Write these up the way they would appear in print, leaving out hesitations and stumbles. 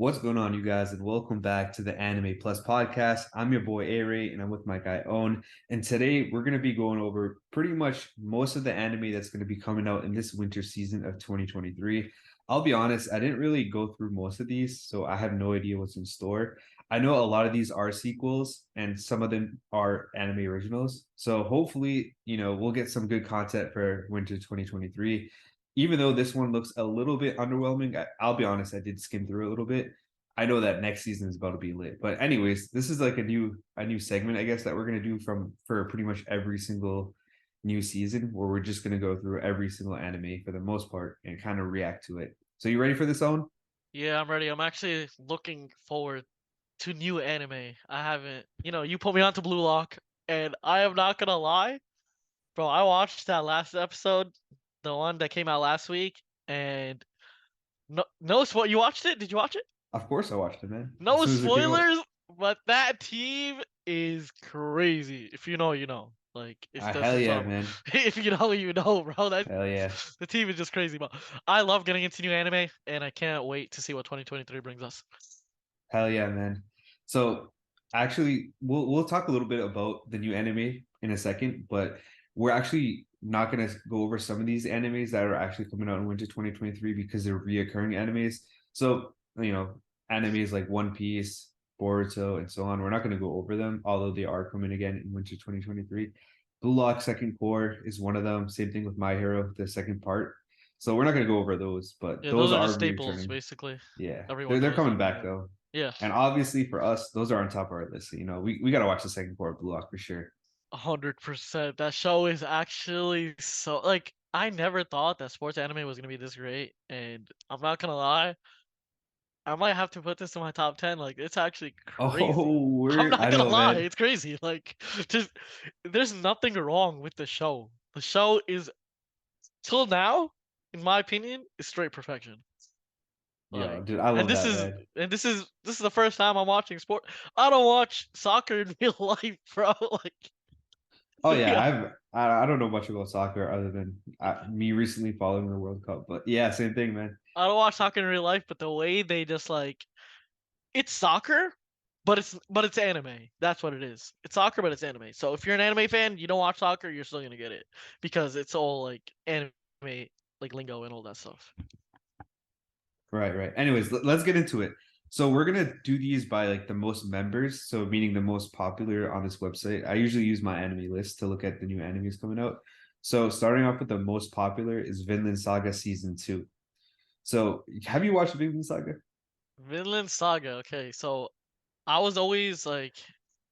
What's going on, you guys, and welcome back to the Anime Plus podcast. I'm your boy Aray, and I'm with my guy Own. And today we're going to be going over pretty much most of the anime that's going to be coming out in this winter season of 2023. I'll be honest, I didn't really go through most of these, so I have no idea what's in store. I know a lot of these are sequels, and some of them are anime originals. So hopefully, we'll get some good content for winter 2023. Even though this one looks a little bit underwhelming, I'll be honest, I did skim through a little bit. I know that next season is about to be lit. But anyways, this is like a new segment, I guess, that we're gonna do for pretty much every single new season, where we're just gonna go through every single anime for the most part and kind of react to it. So you ready for this, Own? Yeah, I'm ready. I'm actually looking forward to new anime. I haven't, you put me onto Blue Lock, and I am not gonna lie, bro. I watched that last episode, the one that came out last week, and you watched it? Did you watch it? Of course I watched it, man. As No soon as it came out. spoilers, but that team is crazy. If you know, you know. Like, if this Hell is yeah, what I'm, man. if you know, you know, bro. That Hell yeah. the team is just crazy, but I love getting into new anime, and I can't wait to see what 2023 brings us. Hell yeah, man. So actually we'll talk a little bit about the new anime in a second, but we're actually not gonna go over some of these animes that are actually coming out in winter 2023 because they're reoccurring animes. So, animes like One Piece, Boruto, and so on. We're not gonna go over them, although they are coming again in winter 2023. Blue Lock Second Core is one of them. Same thing with My Hero, the second part. So we're not gonna go over those, but Yeah, those those are the are staples, reoccurring. basically. Yeah, they're Everyone they're knows coming them. back Yeah. though. Yeah, And obviously for us, those are on top of our list. So, we got to watch the second core of Blue Lock for sure. 100%. That show is actually so like I never thought that sports anime was gonna be this great, and I'm not gonna lie, I might have to put this in my top 10. Like, it's actually crazy. Oh, I'm word. not I gonna know, lie, man. it's crazy. Like, just there's nothing wrong with the show. The show is till now, in my opinion, is straight perfection. Yo, Like, dude, I and love this that, is man. and this is the first time I'm watching sport. I don't watch soccer in real life, bro. Like, Oh yeah, yeah, I don't know much about soccer other than me recently following the World Cup, but yeah, same thing, man. I don't watch soccer in real life, but the way they just like it's soccer, but it's anime. That's what it is. It's soccer, but it's anime. So if you're an anime fan, you don't watch soccer, you're still gonna get it because it's all like anime, like lingo and all that stuff. Right, right. Anyways, let's get into it. So we're gonna do these by like the most members, so meaning the most popular on this website. I usually use my anime list to look at the new animes coming out. So starting off with the most popular is Vinland Saga season 2. So have you watched Vinland Saga? Vinland Saga. Okay, so I was always like,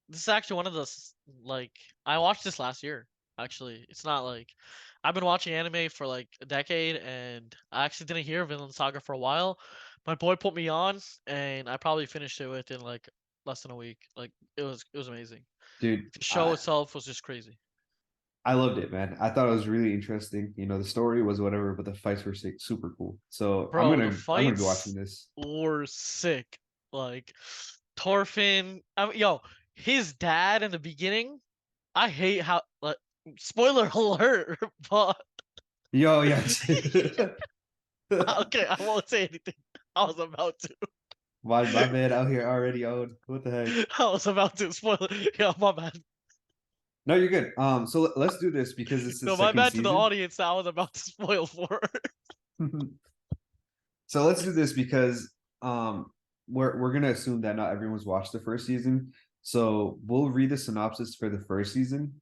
this is actually one of the like I watched this last year. Actually, it's not like I've been watching anime for like a decade, and I actually didn't hear Vinland Saga for a while. My boy put me on, and I probably finished it within like less than a week. Like it was amazing. Dude, The show itself was just crazy. I loved it, man. I thought it was really interesting. The story was whatever, but the fights were super cool. So I'm Bro, the gonna I'm gonna be watching fights this. were sick. Like Thorfinn, yo, his dad in the beginning. I hate how like spoiler alert, but Yo, yeah. okay, I won't say anything. I was about to. My man out here already owned. What the heck? I was about to spoil it. Yeah, my bad. No, you're good. So let's do this because it's the No, my second bad to the season. audience that I was about to spoil for. So let's do this because we're gonna assume that not everyone's watched the first season. So we'll read the synopsis for the first season,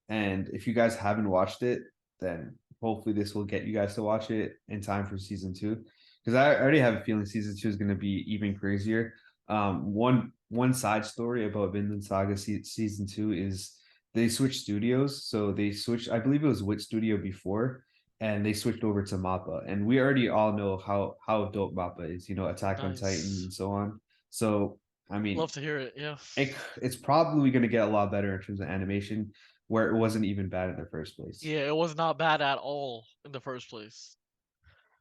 and if you guys haven't watched it, then hopefully this will get you guys to watch it in time for season two. Because I already have a feeling season two is gonna be even crazier. One side story about Vinland Saga season two is they switched studios. So they switched, I believe it was Wit Studio before, and they switched over to Mappa. And we already all know how dope Mappa is, Attack on Titan Nice. and so on. So I mean, Love to hear it. Yeah. it's probably going to get a lot better in terms of animation, where it wasn't even bad in the first place. Yeah, it was not bad at all in the first place.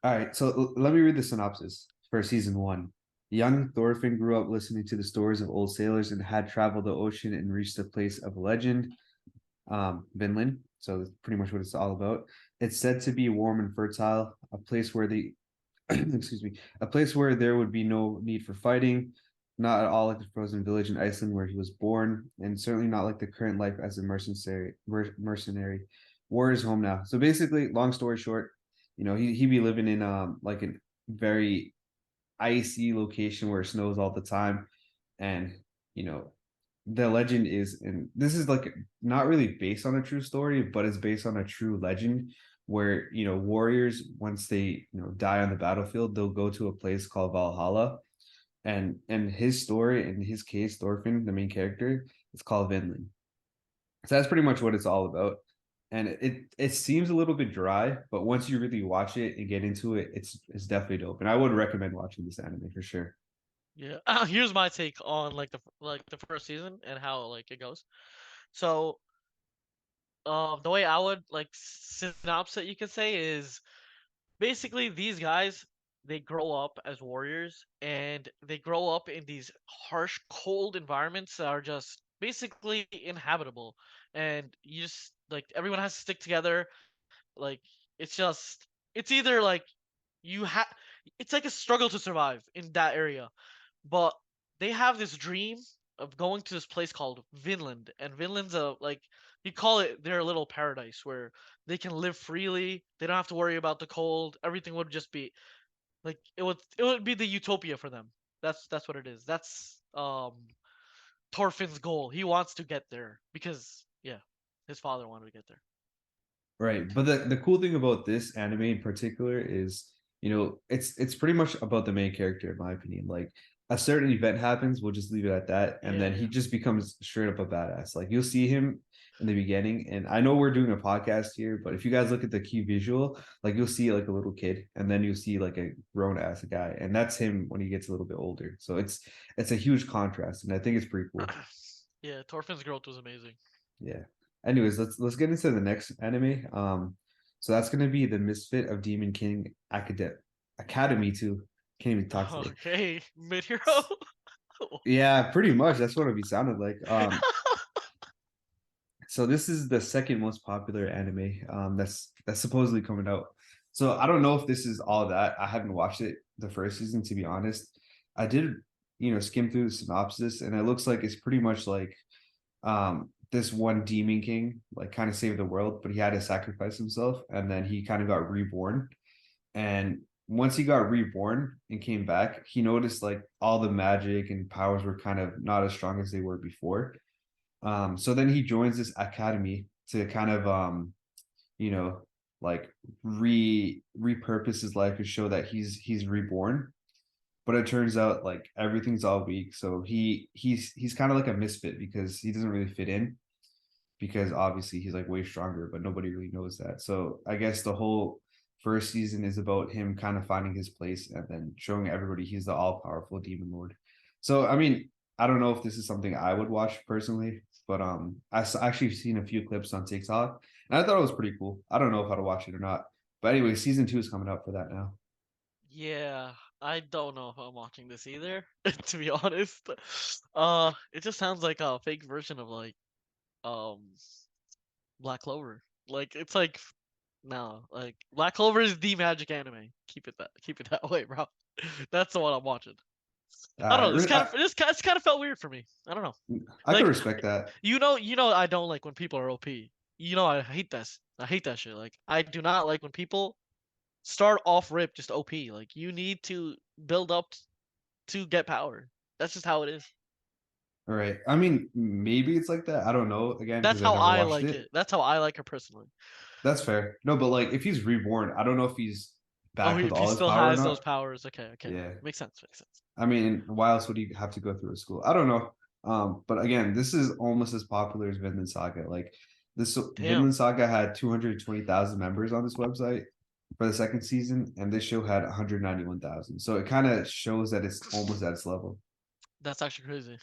All right, so let me read the synopsis for season one. Young Thorfinn grew up listening to the stories of old sailors and had traveled the ocean and reached a place of legend, Vinland. So that's pretty much what it's all about. It's said to be warm and fertile, a place where the excuse me, a place where there would be no need for fighting, not at all like the frozen village in Iceland where he was born, and certainly not like the current life as a mercenary. War is home now. So basically, long story short, he'd be living in like a very icy location where it snows all the time, and you know the legend is, and this is like not really based on a true story, but it's based on a true legend where warriors, once they die on the battlefield, they'll go to a place called Valhalla, and his story, in his case, Thorfinn, the main character, it's called Vinland. So that's pretty much what it's all about. And it seems a little bit dry, but once you really watch it and get into it, it's definitely dope. And I would recommend watching this anime for sure. Yeah. Here's my take on like the first season and how like it goes. So, the way I would like synopsis it, you could say, is basically these guys, they grow up as warriors and they grow up in these harsh, cold environments that are just basically inhabitable. And you just like everyone has to stick together. Like it's just it's either like you have it's like a struggle to survive in that area. But they have this dream of going to this place called Vinland, and Vinland's a like you call it their little paradise where they can live freely. They don't have to worry about the cold. Everything would just be like it would be the utopia for them. That's what it is. That's Thorfinn's goal. He wants to get there because yeah, his father wanted to get there. Right. But the cool thing about this anime in particular is, it's pretty much about the main character, in my opinion. Like a certain event happens, we'll just leave it at that, and Yeah, then yeah. he just becomes straight up a badass. Like you'll see him in the beginning, and I know we're doing a podcast here, but if you guys look at the key visual, like you'll see like a little kid, and then you'll see like a grown ass guy, and that's him when he gets a little bit older. So it's a huge contrast, and I think it's pretty cool. Yeah, Thorfinn's growth was amazing. Yeah. Anyways, let's get into the next anime. So that's gonna be the Misfit of Demon King Academy too. Can't even talk today. Okay, mid hero. Yeah, pretty much. That's what it be sounded like. So this is the second most popular anime that's supposedly coming out. So I don't know if this is all that. I haven't watched it the first season, to be honest. I did, skim through the synopsis, and it looks like it's pretty much like this one demon king like kind of saved the world, but he had to sacrifice himself, and then he kind of got reborn. And once he got reborn and came back, he noticed like all the magic and powers were kind of not as strong as they were before. So then he joins this academy to kind of you know like repurpose his life and show that he's reborn. But it turns out like everything's all weak, so he's kind of like a misfit because he doesn't really fit in, because obviously he's like way stronger, but nobody really knows that. So I guess the whole first season is about him kind of finding his place and then showing everybody he's the all powerful demon lord. So I mean, I don't know if this is something I would watch personally, but actually seen a few clips on TikTok and I thought it was pretty cool. I don't know if I'd watch it or not, but anyway, season 2 is coming out for that now. Yeah, I don't know if I'm watching this either, to be honest. It just sounds like a fake version of like um Black Clover. Like it's like no, like Black Clover is the magic anime. Keep it that way, bro. That's the one I'm watching. I don't know. This I, kind I of this kind of felt weird for me. I don't know. I could Like respect that. I don't like when people are OP. I hate this. I hate that shit. Like I do not like when people start off rip just OP. Like you need to build up to get power. That's just how it is. All right. I mean, maybe it's like that. I don't know again That's because I've how never I watched like it. it. That's how I like her personally. That's fair. No, but like if he's reborn, I don't know if he's Oh, back with if he all his still power or has those not. powers, okay, okay, Yeah. makes sense, makes sense. I mean, why else would he have to go through a school? I don't know. But again, this is almost as popular as Vinland Saga. Like this Damn, Vinland Saga had 220,000 members on this website for the second season, and this show had 191,000. So it kind of shows that it's almost at its level. that's actually crazy.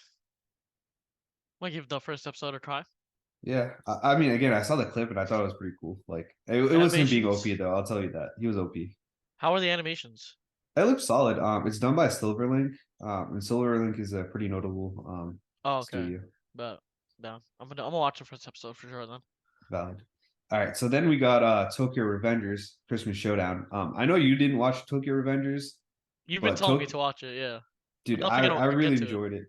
Might give the first episode a try. Yeah. I mean, again, I saw the clip and I thought it was pretty cool. Like it was him being OP Animations. though. I'll tell you that. He was OP. How are the animations? It looks solid. It's done by Silverlink. And Silverlink is a pretty notable Oh, okay, studio. but no, I'm gonna watch the first episode for sure then. Valid. All right, so then we got Tokyo Revengers Christmas Showdown. I know you didn't watch Tokyo Revengers, You've been but telling me to watch it, yeah. I dude, don't think I I get really to it. enjoyed it.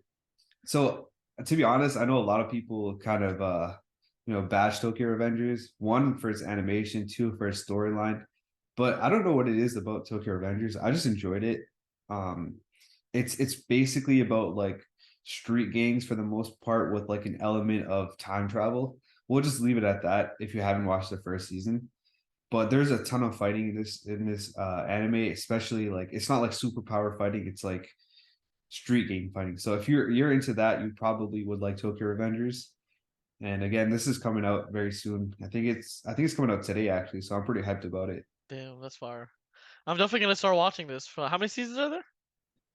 So to be honest, I know a lot of people kind of bash Tokyo Revengers. One for its animation, two for its storyline. But I don't know what it is about Tokyo Revengers. I just enjoyed it. Um, it's basically about like street gangs for the most part with like an element of time travel. We'll just leave it at that if you haven't watched the first season. But there's a ton of fighting in this anime, especially like it's not like superpower fighting, it's like street game fighting. So if you're into that, you probably would like Tokyo Revengers. And again, this is coming out very soon. I think it's coming out today actually, so I'm pretty hyped about it. Damn, that's fire. I'm definitely gonna start watching this. How many seasons are there?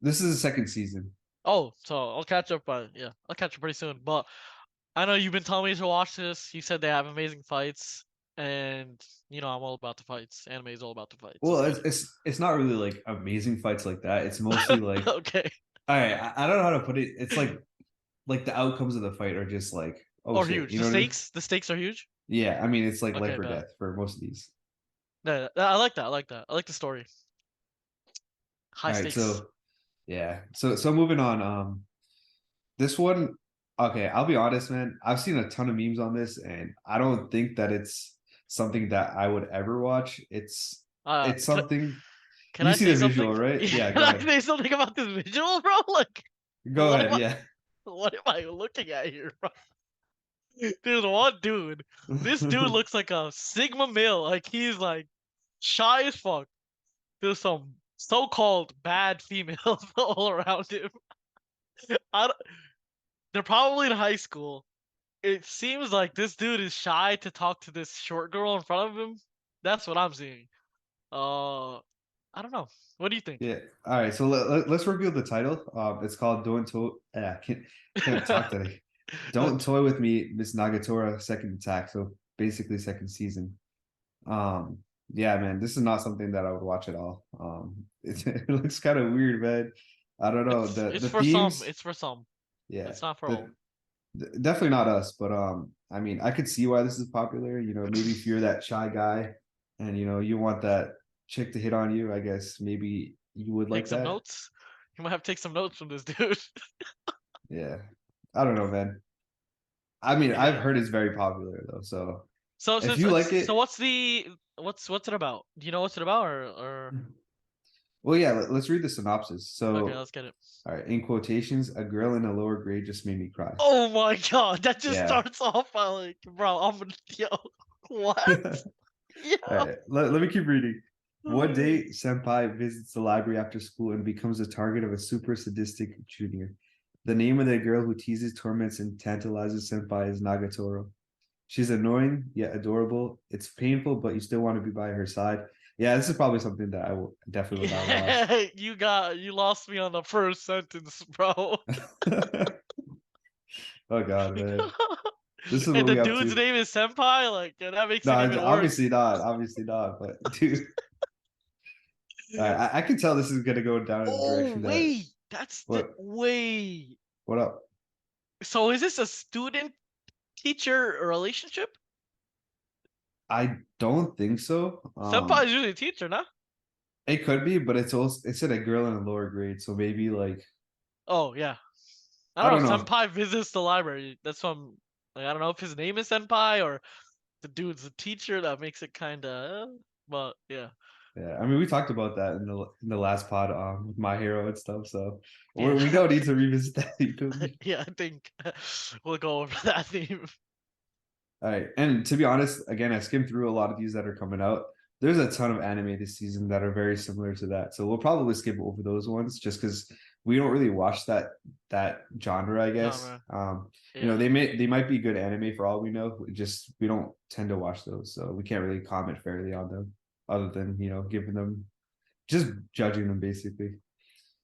This is the second season. Oh, so I'll catch up. Yeah, I'll catch up pretty soon. But I know you've been telling me to watch this. You said they have amazing fights, and I'm all about the fights. Anime is all about the fights. Well, So it's not really like amazing fights like that. It's mostly like okay, all right, I don't know how to put it. It's like the outcomes of the fight are just like oh or shit, huge. you know what I mean? The stakes are huge. Yeah, I mean it's like life Okay, or bet. death for most of these. Yeah, I like that. I like that. I like the story. High All right, stakes. so yeah, so moving on. This one, okay, I'll be honest, man. I've seen a ton of memes on this, and I don't think that it's something that I would ever watch. It's Can, something can you I see say the something? visual, right? Yeah, Can go I ahead. say something about this visual, bro? Like, Go what am ahead, I? yeah. What am I looking at here, bro? There's one dude. This dude looks like a Sigma male. Like he's like shy as fuck. There's some so-called bad females all around him. I don't, they're probably in high school. It seems like this dude is shy to talk to this short girl in front of him. That's what I'm seeing. Uh, I don't know. What do you think? Yeah. All right. So let's reveal the title. It's called "Don't Toy." Can't talk today. Don't toy with me, Miss Nagatora. Second attack. So basically, second season. Um. Yeah, man. This is not something that I would watch at all. It looks kind of weird, man. I don't know It's the for some. themes. It's for some. Yeah. It's not for The all. definitely not us, but I mean, I could see why this is popular. Maybe if you're that shy guy, and you want that chick to hit on you, I guess maybe you would Take like some that. notes. You might have to take some notes from this dude. Yeah. I don't know, man. I mean, I've Yeah. heard it's very popular though. So So if since you it's like so it, what's it about? Do you know what's it about or well, yeah, let's read the synopsis. okay, So, let's get it. all right, in quotations, a girl in a lower grade just made me cry. Oh my god, that just Yeah. starts off by like, bro, I'm gonna yo, what? Yo. All right, let me keep reading. One day, Senpai visits the library after school and becomes the target of a super sadistic junior. The name of the girl who teases, torments, and tantalizes Senpai is Nagatoro. She's annoying yet adorable. It's painful, but you still want to be by her side. Yeah, this is probably something that definitely would not watch. Yeah, you lost me on the first sentence, bro. Oh God, man, this is And what the we up dude's to. name is Senpai, like yeah, that makes No, it even worse. obviously not. But dude, I can tell this is gonna go down in a Oh direction that wait, that's the what wait. what up? So is this a student teacher relationship? I don't think so. Senpai is usually a teacher, nah? It could be, but it's in a girl in a lower grade, so maybe like Oh yeah. I I don't don't know. know. Senpai visits the library. That's what I'm like. I don't know if his name is Senpai or the dude's a teacher. That makes it kind of. But yeah, Yeah, I mean, we talked about that in the last pod with my hero and stuff. So yeah, we don't need to revisit that. You feel me? yeah. I think we'll go over that theme. All right, and to be honest, again, I skimmed through a lot of these that are coming out. There's a ton of anime this season that are very similar to that, so we'll probably skip over those ones just because we don't really watch that genre, I guess. Genre. Yeah. They might be good anime for all we know. We don't tend to watch those, so we can't really comment fairly on them, other than giving them just judging them basically.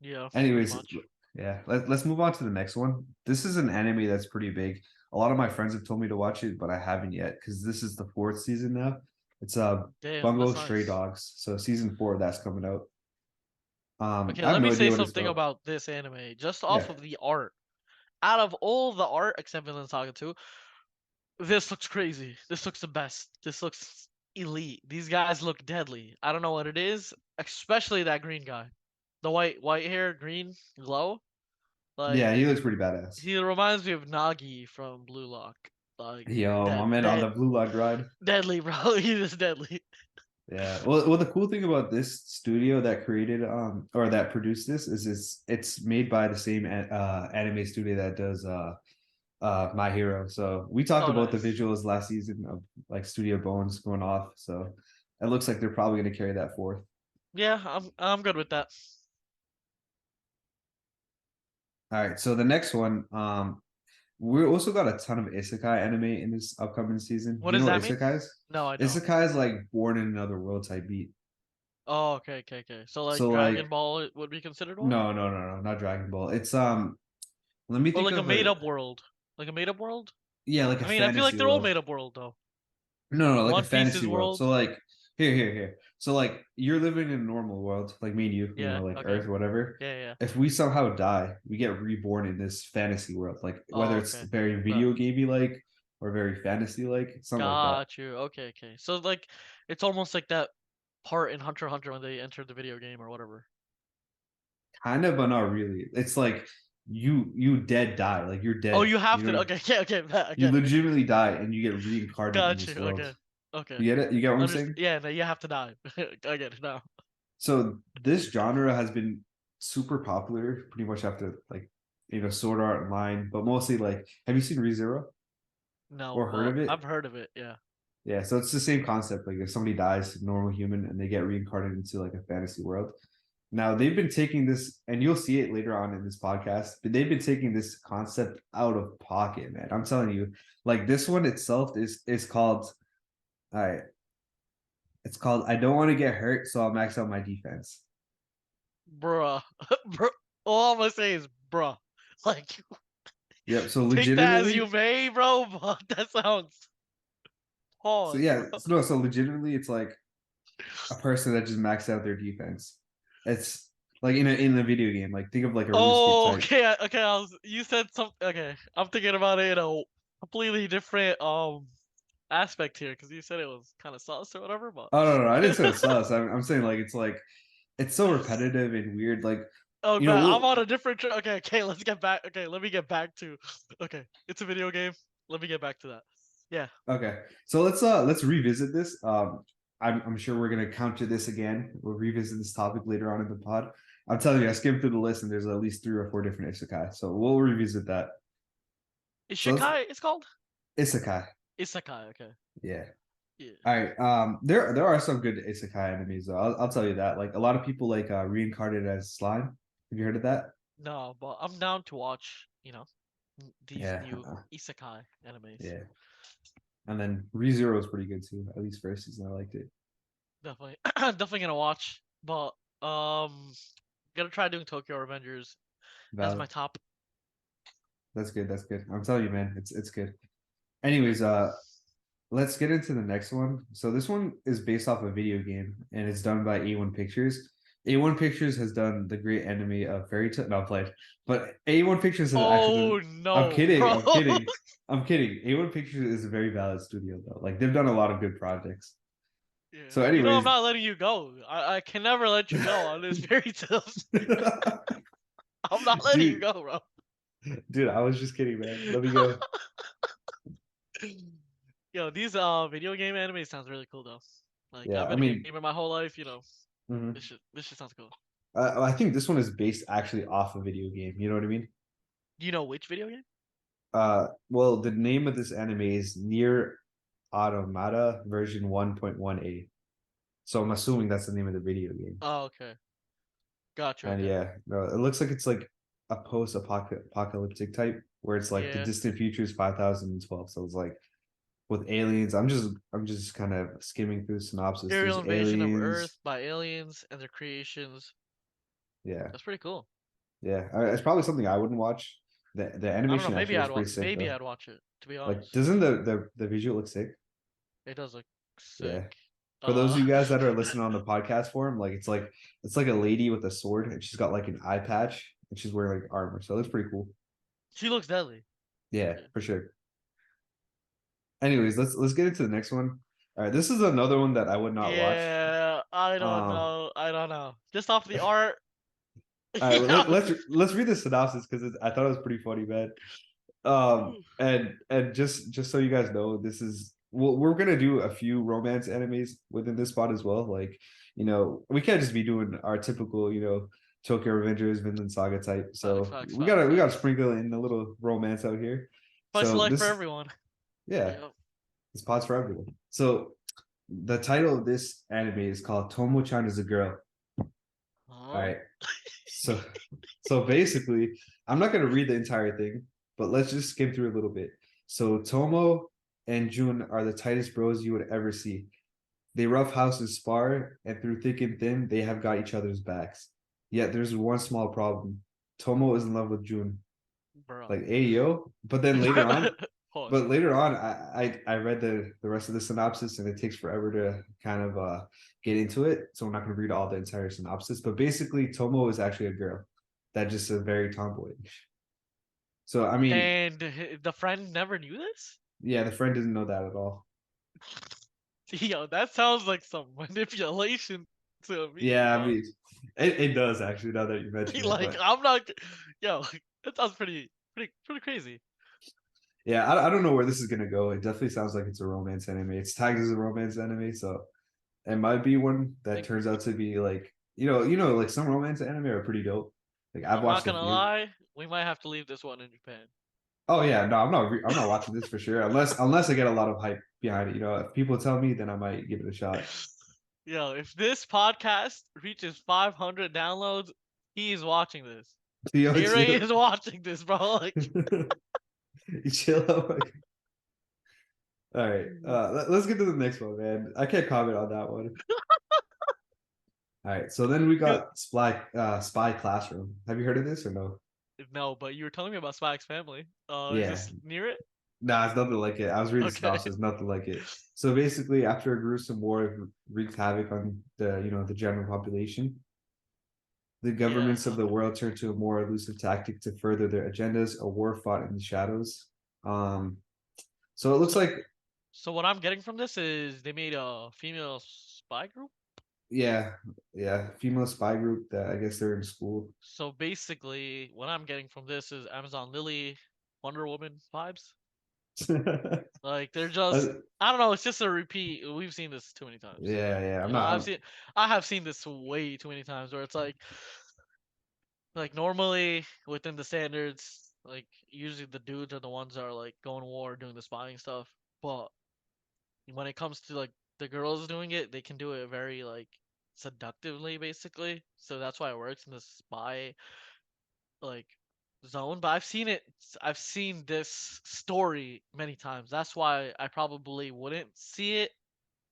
Yeah. Pretty Anyways, much. yeah, let's move on to the next one. This is an anime that's pretty big. A lot of my friends have told me to watch it, but I haven't yet because this is the fourth season now. It's Damn, Bungo that's Stray nice. Dogs. So season four that's coming out. Okay, I have let me no say idea what it's something about. about this anime. Just Yeah. off of the art. Out of all the art, except Vinland Saga 2, This looks crazy. This looks the best. This looks elite. These guys look deadly. I don't know what it is, especially that green guy. The white hair, green glow. Yeah, Like he looks pretty badass. he reminds me of Nagi from Blue Lock. Like Yo, my man on the blue lug ride. deadly, bro. He is deadly. Yeah. Well, the cool thing about this studio that created or that produced this is it's made by the same anime studio that does My Hero. So we talked Oh, about the nice. visuals last season of like Studio Bones going off. So it looks like they're probably going to carry that forth. Yeah, I'm good with that. All right. So the next one, we also got a ton of isekai anime in this upcoming season. What Do you does know what that mean? isekai is? No, I don't. Isekai is like born in another world type beat. Oh, okay. So like So like Dragon Ball would be considered one, no, not Dragon Ball. It's let me or think like a of made a up world, like a made up world. yeah, like a I mean, I feel like fantasy they're all world. made up world though. No, like a One Piece's fantasy world. world. So like here. So like you're living in a normal world, like me and you know, Yeah. like Okay. Earth or whatever. Yeah. If we somehow die, we get reborn in this fantasy world, like whether Oh, it's okay. very But video gamey like or very fantasy like, something like that. got you. Okay. So like, it's almost like that part in Hunter x Hunter when they entered the video game or whatever. Kind of, but not really. It's like you dead die, like you're Oh, dead. you have You to. know, Okay. Okay. I you get it. legitimately die and you get reincarnated in Got this you. world. Okay. You get it? You get what I'm Understand? saying? Yeah. No, you have to die. I get it now. So this genre has been super popular pretty much after like Sword Art Online, but mostly like have you seen ReZero No, or heard but of it? I've heard of it. Yeah. Yeah, so it's the same concept. Like if somebody dies, normal human, and they get reincarnated into like a fantasy world. Now they've been taking this, and you'll see it later on in this podcast, but they've been taking this concept out of pocket, man. I'm telling you, like this one itself is called all right, it's called I don't want to get hurt, so I'll max out my defense. Bruh. Bruh. All I'm gonna say is bruh. Like, Yep. So take that as you legitimately, may, bro, but that sounds so pause, bro. yeah, so no, so legitimately, it's like a person that just maxed out their defense. It's like in a video game. Like think of like a RuneScape Oh, type. okay. You said something. Okay, I'm thinking about it in a completely different aspect here because you said it was kind of sus or whatever. But Oh no, I didn't say it's sus. I'm saying like it's so repetitive and weird. Like oh man, I'm we'll on a different. Okay. Let's get back. Okay, let me get back to. Okay, it's a video game. Let me get back to that. Yeah. okay. So let's revisit this. I'm sure we're gonna counter this again. We'll revisit this topic later on in the pod. I'm telling you, I skimmed through the list and there's at least 3 or 4 different isekai. So we'll revisit that. So let's Ishikai. It's called isekai. Isekai. Okay. Yeah. Yeah. All right. There are some good isekai enemies though. I'll tell you that. Like a lot of people like reincarnated as slime. Have you heard of that? No, but I'm down to watch. These Yeah. new isekai animes. Yeah. And then ReZero is pretty good too. At least first season, I liked it. Definitely, definitely gonna watch. But gonna try doing Tokyo Revengers as my Valid. top. That's good. That's good. I'm telling you, man, it's good. Anyways, Definitely. let's get into the next one. So this one is based off a video game, and it's done by A1 Pictures. A1 Pictures has done the great enemy of Fairy Tail. No, played, but A1 Pictures has actually Oh done. I'm no, kidding. bro. I'm kidding. I'm kidding. A1 Pictures is a very valid studio though. Like they've done a lot of good projects. Yeah, So, I'm anyways, not letting you go. I can never let you go on this fairy tales. I'm not letting you dude, go, bro. dude, I was just kidding, man. Let me go. Yo, these video game anime sounds really cool though. Like Yeah, I've I been a mean, gamer my whole life. mhm. This shit sounds cool. I think this one is based actually off a video game. You know what I mean? Do you know which video game? Well, the name of this anime is Near Automata version 1.1A. So I'm assuming that's the name of the video game. Oh, okay. Gotcha. And Okay. yeah, no, it looks like it's like a post-apocalyptic type where it's like the Yeah. distant future is 5012. So it's like with aliens. I'm just kind of skimming through the synopsis. Aerial There's invasion of Earth aliens. by aliens and their creations. Yeah, That's pretty cool. yeah. It's probably something I wouldn't watch. The I don't know. animation actually looks pretty sick Maybe though. I'd watch it. To be Like, honest, doesn't the visual look sick? it does look Yeah. sick. For those Uh, of you guys that are listening on the podcast forum, like it's like a lady with a sword and she's got like an eye patch and she's wearing like armor. So that's pretty cool. she looks deadly. Yeah, Yeah. for sure. Anyways, let's get into the next one. All right, this is another one that I would not watch. Yeah, I don't Um, know. I don't know. Just off the art, all right, well, yeah. let's read the synopsis because I thought it was pretty funny, man. And just so you guys know, this is we're gonna do a few romance animes within this spot as well. Like, we can't just be doing our typical, Tokyo Revengers, Vinland Saga type. Facts, So facts, we facts, gotta we gotta facts. sprinkle in a little romance out here. Slice of So life for this, everyone. yeah, Yep. this pod's for everyone. So the title of this anime is called Tomo-chan is a Girl. All Huh? right. So so basically, I'm not gonna read the entire thing, but let's just skim through a little bit. So Tomo and Jun are the tightest bros you would ever see. They roughhouse and spar, and through thick and thin, they have got each other's backs. Yet there's one small problem. Tomo is in love with Jun. Bro. Like, hey yo. Pause. but later on, I read the rest of the synopsis, and it takes forever to kind of get into it. So I'm not going to read all the entire synopsis. But basically, Tomo is actually a girl that just a very tomboyish. So I mean, And the friend never knew this? yeah, the friend doesn't know that at all. Yo, that sounds like some manipulation to me, Yeah, I bro. mean, it does actually. Now that you mention it, Like but I'm not. Yo, that sounds pretty crazy. yeah, I don't know where this is gonna go. It definitely sounds like it's a romance anime. It's tagged as a romance anime, so it might be one that Like turns out to be like like some romance anime are pretty dope. Like I've I'm not watched a gonna few. lie, we might have to leave this one in Japan. Oh yeah, no, I'm not watching this for sure unless I get a lot of hype behind it. If people tell me, then I might give it a shot. Yo, if this podcast reaches 500 downloads, he's watching this. Yo, A-Ray chill, is watching this, bro. Like, you chill out. All right, let's get to the next one, man. I can't comment on that one. All right, so then we got Spy Classroom. Have you heard of this or no? no, but you were telling me about Spike's family. Is Yeah, this near it? nah, it's nothing like it. I was reading the Okay. synopsis, nothing like it. So basically, after a gruesome war wreaked havoc on the general population, the Yeah. governments of the Okay. world turned to a more elusive tactic to further their agendas, a war fought in the shadows. Um, so it looks So, like, so what I'm getting from this is they made a female spy group. yeah, yeah, female spy group that I guess they're in school. So basically, what I'm getting from this is Amazon Lily, Wonder Woman vibes. Like they're Uh, just, I don't know. It's just a repeat. We've seen this too many times. yeah, yeah, You I'm know, not. I have seen this way too many times where it's like normally within the standards, like usually the dudes are the ones that are like going to war, doing the spying stuff. But when it comes to like the girls doing it, they can do it very like seductively, basically. So that's why it works in the spy like zone. But I've seen this story many times. That's why I probably wouldn't see it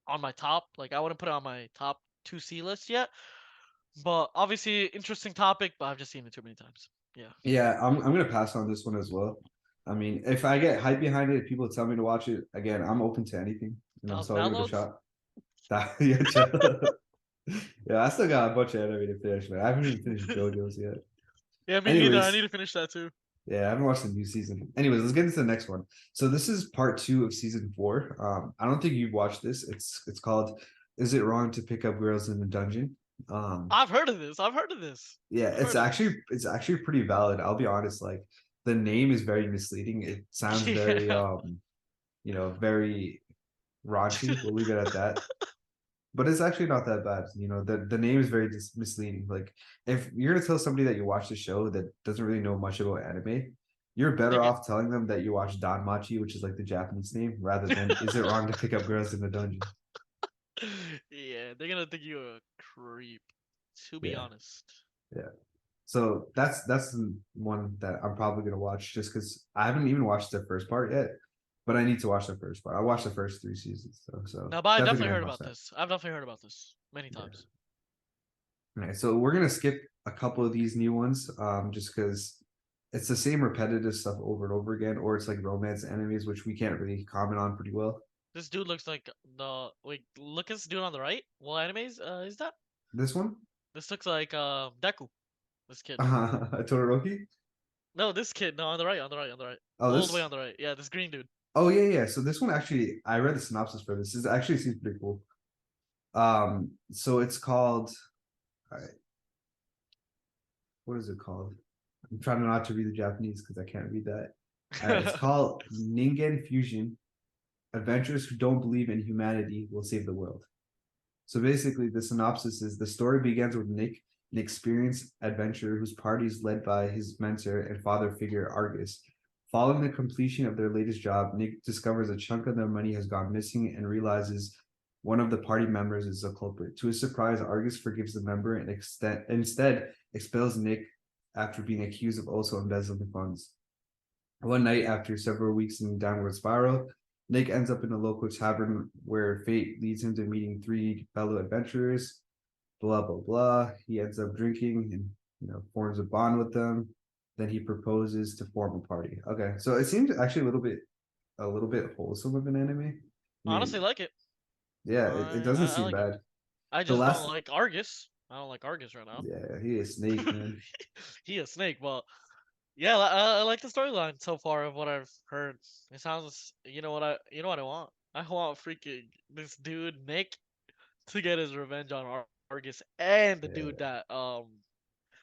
on my top. Like I wouldn't put it on my top 2C list yet. But obviously, interesting topic. But I've just seen it too many times. Yeah. Yeah, I'm gonna pass on this one as well. I mean, if I get hype behind it, if people tell me to watch it again, I'm open to anything. Thousand So I'll give it a downloads. shot. Yeah, chill. Yeah, I still got a bunch of anime to finish, man. I haven't even finished JoJo's yet. Yeah, me neither. I need Anyways, to finish that too. yeah, I haven't watched the new season. Anyways, let's get into the next one. So this is part two of season four. I don't think you've watched this. It's called "Is It Wrong to Pick Up Girls in the Dungeon?" Um, I've heard of this. I've heard of this. yeah, I've heard of this. it's actually pretty valid. I'll be honest. Like the name is very misleading. It sounds very Yeah. very raunchy. We'll leave it at that. But it's actually not that bad. The name is very misleading. Like if you're gonna tell somebody that you watch the show that doesn't really know much about anime, you're better They're off telling them that you watch Danmachi, which is like the Japanese name, rather than is it wrong to pick up girls in the dungeon? yeah, they're gonna think you're a creep. To be Yeah, honest. yeah. So that's the one that I'm probably gonna watch just because I haven't even watched the first part yet, but I need to watch the first part. I watched the first three seasons, so No, but I definitely definitely gonna heard watch about that. this. I've definitely heard about this many Yeah. times. All right, so we're gonna skip a couple of these new ones, just because it's the same repetitive stuff over and over again, or it's like romance enemies, which we can't really comment on pretty well. This dude looks like the wait. Look at this dude on the right. What animes is that? This one, This looks like Deku. This kid. Todoroki. No, this kid. No, on the right. On the right. On the right. Oh, All the way this. on the right. Yeah, this green dude. Oh yeah. So this one actually, I read the synopsis for this. This actually seems pretty cool. So it's called. All right, what is it called? I'm trying not to read the Japanese because I can't read that. All right, it's called Ningen Fusion. Adventurers who don't believe in humanity will save the world. So basically, the synopsis is the story begins with Nick, an experienced adventurer whose party is led by his mentor and father figure, Argus. Following the completion of their latest job, Nick discovers a chunk of their money has gone missing and realizes one of the party members is a culprit. To his surprise, Argus forgives the member and instead expels Nick after being accused of also embezzling the funds. One night, after several weeks in downward spiral, Nick ends up in a local tavern where fate leads him to meeting three fellow adventurers. Blah blah blah. He ends up drinking and forms a bond with them. Then he proposes to form a party. Okay, so it seems actually a little bit wholesome of an anime. I Honestly, mean, like it. yeah, it doesn't I seem like it. bad. I The just don't last, like Argus. I don't like Argus right now. yeah, he is Snake, man. He a snake, but yeah, I like the storyline so far of what I've heard. It sounds, you know what I want. I want freaking this dude Nick to get his revenge on Argus and the dude Yeah, that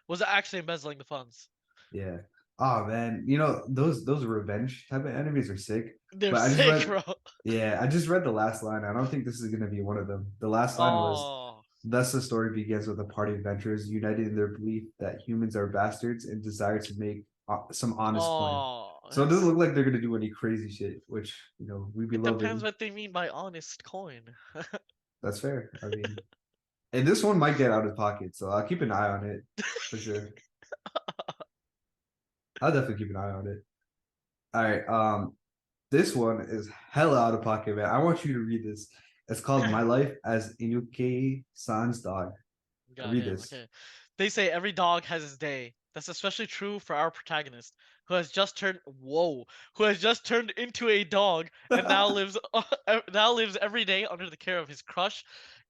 was actually embezzling the funds. yeah. Oh man, those revenge type of enemies are sick. They're But I just sick, read, bro. yeah, I just read the last line. I don't think this is gonna be one of them. The last line was, Oh, "Thus the story begins with a party of adventurers united in their belief that humans are bastards and desire to make some honest coin." oh, So it doesn't that's. look like they're gonna do any crazy shit, which we be It depends loving. what they mean by honest coin. That's fair. I mean, and this one might get out of pocket, so I'll keep an eye on it for sure. I'll definitely keep an eye on it. All right. This one is hella out of pocket, man. I want you to read this. It's called My Life as Inuke San's Dog. Read Goddamn. this. Okay. They say every dog has his day. That's especially true for our protagonist, who has just turned into a dog and now lives every day under the care of his crush,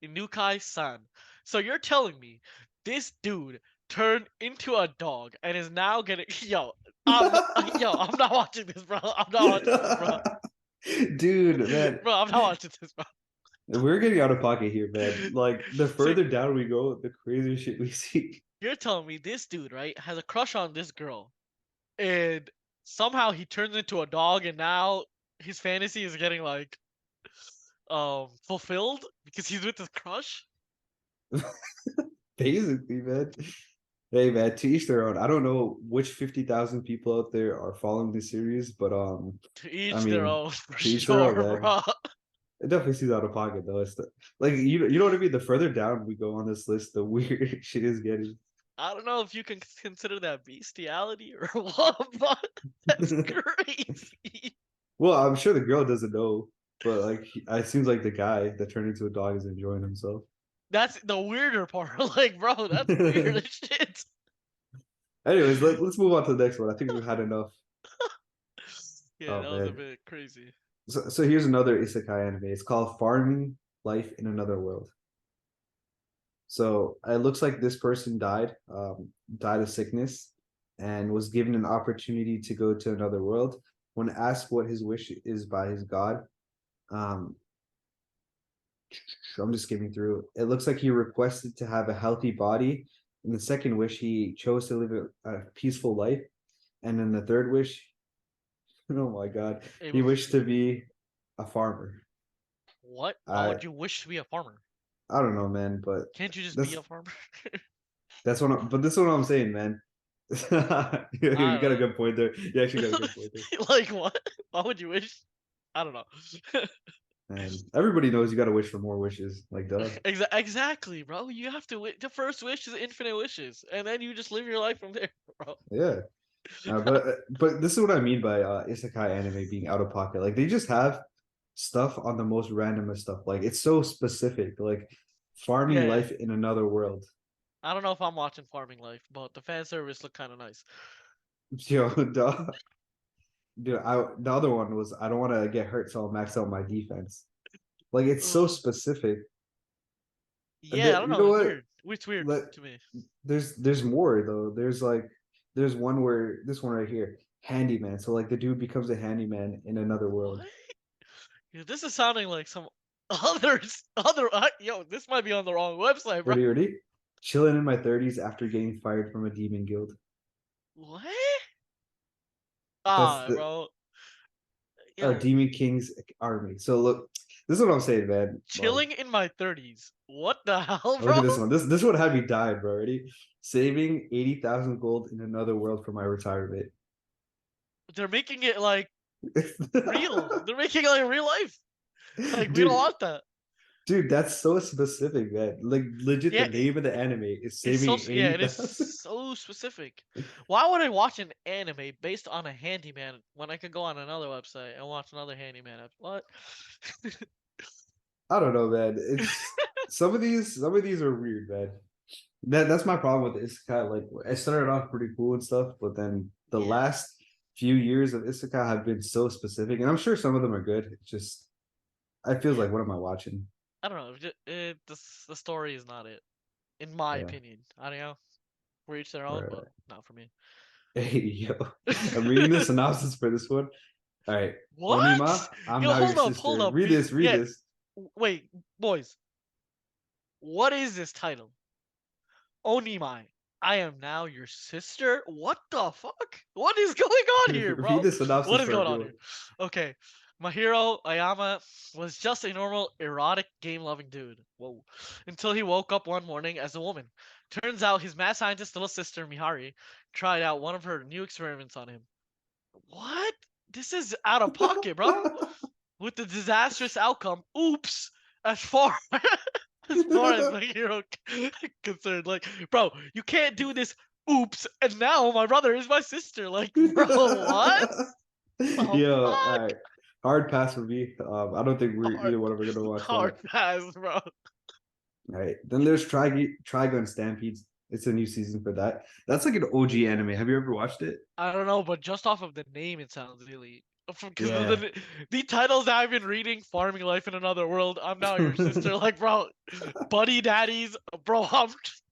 Inukai-san. So you're telling me this dude turned into a dog and is now getting I'm not watching this, bro. I'm not watching this, bro. Dude, man, Bro, I'm not watching this, bro. we're getting out of pocket here, man. Like the So further down we go, the crazier shit we see. you're telling me this dude, right, has a crush on this girl and somehow he turns into a dog and now his fantasy is getting like fulfilled because he's with his crush. Basically, man. Hey, man, to each their own. I don't know which 50,000 people out there are following this series, but To I each their mean, own, for to each their own, sure, man. bro. It definitely seems out of pocket though. Like you know what I mean. The further down we go on this list, the weird shit is getting. I don't know if you can consider that bestiality or what, but that's crazy. Well, I'm sure the girl doesn't know, but like it seems like the guy that turned into a dog is enjoying himself. That's the weirder part. Like, bro, that's weird as shit. Anyways, let's move on to the next one. I think we've had enough. Yeah, Oh that was a man. bit crazy. So here's another isekai anime. It's called Farming Life in Another World. So it looks like this person died of sickness, and was given an opportunity to go to another world. When asked what his wish is by his god, um, I'm just skimming through. It looks like he requested to have a healthy body. In the second wish, he chose to live a peaceful life. And in the third wish, oh my god, he Able to wished to speak. be a farmer. What? Why I would you wish to be a farmer? I don't know, man, but Can't you just be that's a farmer? that's what. But this is what I'm saying, man. I You don't got a know. good point there. You actually got a good point there. Like what? Why would you wish? I don't know. And everybody knows you got to wish for more wishes. Like, duh. Exactly, bro. You have to. The first wish is infinite wishes, and then you just live your life from there, bro. Yeah. But this is what I mean by isekai anime being out of pocket. Like they just have stuff on the most randomest stuff. Like it's so specific. Like farming Yeah, life in another world. I don't know if I'm watching Farming Life, but the fan service looked kind of nice. Yo, duh. Dude, the other one was I don't want to get hurt, so I'll max out my defense. Like it's so Ugh. specific. Yeah, I don't You know. know It's what? weird. It's weird Let to me. there's more though. There's one where this one right here. handyman. So like the dude becomes a handyman in another world. What? Yeah, this is sounding like some yo, this might be on the wrong website, bro. Ready? Chilling in my 30s after getting fired from a demon guild. What? That's Ah, the bro. Yo, Demon King's army. So look, this is what I'm saying, man. Like, chilling in my 30s. What the hell, look bro? at this one. This one had me died, bro. Ready? Saving 80,000 gold in another world for my retirement. They're making it like real. They're making it like real life. Like we don't dude, want that. dude, that's so specific, man. Like legit, the Yeah, name of the anime is it's so saving yeah, it is 80,000. so specific. Why would I watch an anime based on a handyman when I could go on another website and watch another handyman? What? I don't know, man. It's some of these are weird, man. That's my problem with Isekai. Like it started off pretty cool and stuff, but then the Yeah, last few years of Isekai have been so specific, and I'm sure some of them are good. It's just I feels yeah. like what am I watching? I don't know. The story is not it, in my Yeah, opinion. I don't know. For each their own, right, but right. not for me. Hey, yo, I'm reading the synopsis for this one. All right, What? Onima, I'm Yo, now your hold sister. up. Read this, read Yeah, this. wait, boys. What is this title? Onimai, I am now your sister? What the fuck? What is going on here, Read bro? the What synopsis is for going on everyone. here? Okay. My hero, Ayama, was just a normal, erotic, game-loving dude. Whoa. Until he woke up one morning as a woman. Turns out his mad scientist little sister, Mihari, tried out one of her new experiments on him. What? This is out of pocket, bro. With the disastrous outcome, oops, as far as far as my hero concerned. Like, bro, you can't do this. Oops, and now my brother is my sister. Like, bro, what the Yo, all fuck? right. Hard pass for me. I don't think we're Hard, either one of us are gonna watch hard that. pass, bro. All right. Then there's Trigun Stampedes. It's a new season for that. That's like an OG anime. Have you ever watched it? I don't know, but just off of the name, it sounds really. Because of Yeah. the titles I've been reading, "Farming Life in Another World," "I'm Now Your Sister," like, bro, buddy daddies, bro,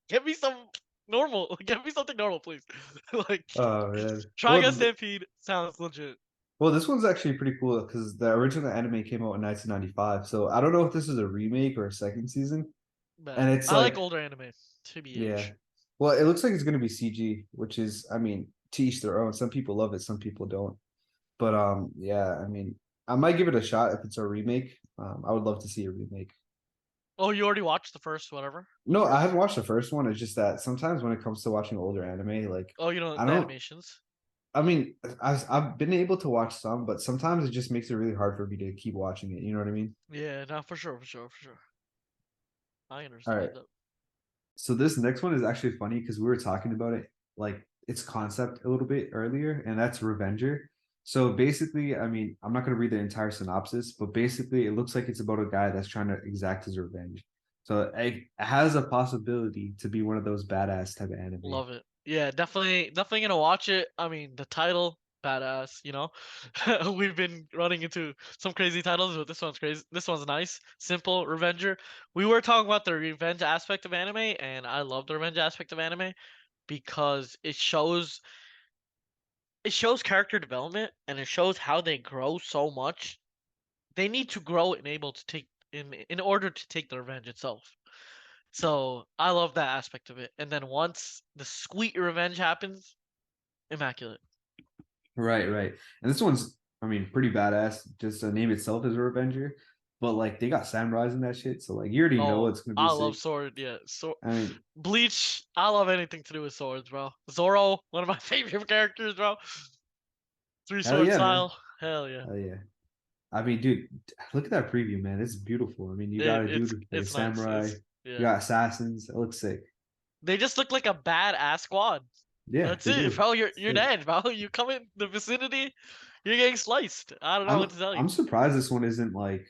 get me some normal, get me something normal, please. Like, Oh man. Try Guys Stampede sounds legit. Well, this one's actually pretty cool because the original anime came out in 1995. So I don't know if this is a remake or a second season. Bet. And it's I like like, older anime, yeah. TBH. Well, it looks like it's gonna be CG, which is, I mean, to each their own. Some people love it, some people don't. But yeah, I mean, I might give it a shot if it's a remake. I would love to see a remake. Oh, you already watched the first whatever? The No, I first? haven't watched the first one. It's just that sometimes when it comes to watching older anime, like Oh, you know I the don't. animations? I mean, I've been able to watch some, but sometimes it just makes it really hard for me to keep watching it. You know what I mean? Yeah, no, for sure, for sure, for sure. I All right. understand that. So this next one is actually funny because we were talking about it, like its concept a little bit earlier, and that's Revenger. So basically, I mean, I'm not going to read the entire synopsis, but basically, it looks like it's about a guy that's trying to exact his revenge. So it has a possibility to be one of those badass type of anime. Love it. Yeah, definitely gonna watch it. I mean, the title, badass, you know? We've been running into some crazy titles, but this one's crazy. This one's nice. Simple, Revenger. We were talking about the revenge aspect of anime, and I love the revenge aspect of anime because it shows character development and it shows how they grow so much. They need to grow and able to take in order to take the revenge itself. So I love that aspect of it. And then once the sweet revenge happens, immaculate. Right, right. And this one's, I mean, pretty badass. Just the name itself is a Revenger, but like they got samurais in that shit, so like you already know Oh, it's gonna be I love sick. sword. Yeah, so I mean, Bleach. I love anything to do with swords, bro. Zoro, one of my favorite characters, bro. Three hell sword yeah, man. style. Hell yeah. Hell yeah. I mean, dude, look at that preview, man. It's beautiful. I mean, you got It, a it's dude like a it's nice. samurai, It's you yeah. got assassins. It looks sick. They just look like a badass squad. Yeah, That's they it, do. bro. You're Sick. dead, bro. You come in the vicinity, you're getting sliced. I don't know what to tell you. I'm surprised this one isn't like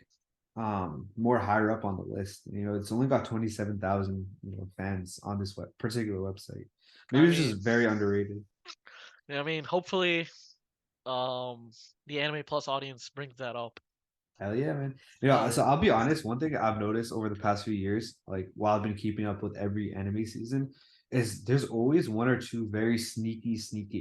more higher up on the list. You know, it's only got 27,000, fans on this particular website. I Maybe it's mean, just very underrated. hopefully, um, the Anime Plus audience brings that up. Hell yeah, man. Hell So yeah. I'll be honest, one thing I've noticed over the past few years, like while I've been keeping up with every anime season, is there's always one or two very sneaky